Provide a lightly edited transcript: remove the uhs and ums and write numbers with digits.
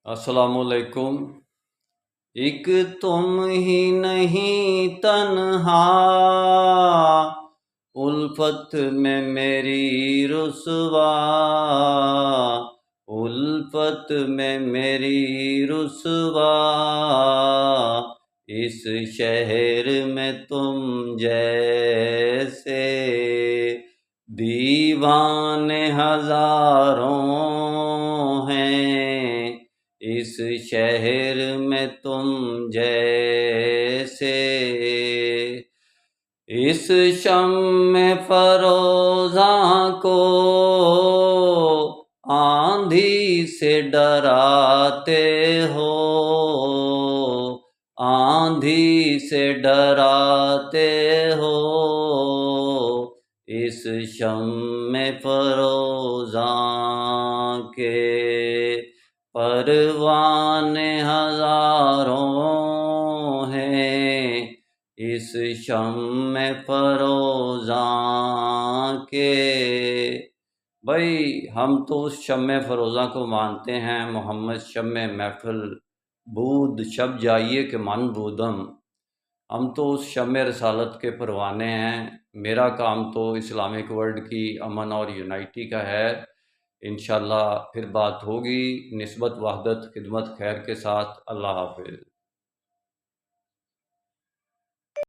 अस्सलाम वालेकुम। एक तुम ही नहीं तन्हा, उल्फत में मेरी रुसवा, उल्फत में मेरी रुसवा। इस शहर में तुम जैसे दीवाने हजारों हैं। इस शहर में तुम जैसे इस शम्मे फरोज़ा को आंधी से डराते हो, आंधी से डराते हो। इस शम्मे फरोज़ा के परवाने हजारों हैं। इस शम्मे फरोज़ा के भाई हम तो उस शम्मे फरोज़ा को मानते हैं। मोहम्मद शम्मे महफिल बूद शब जाइए कि मन बूदम। हम तो उस शम्मे रसालत के परवाने हैं। मेरा काम तो इस्लामिक वर्ल्ड की अमन और यूनाइटी का है। इंशाल्लाह फिर बात होगी निस्बत वहदत खिदमत खैर के साथ। अल्लाह हाफिज़।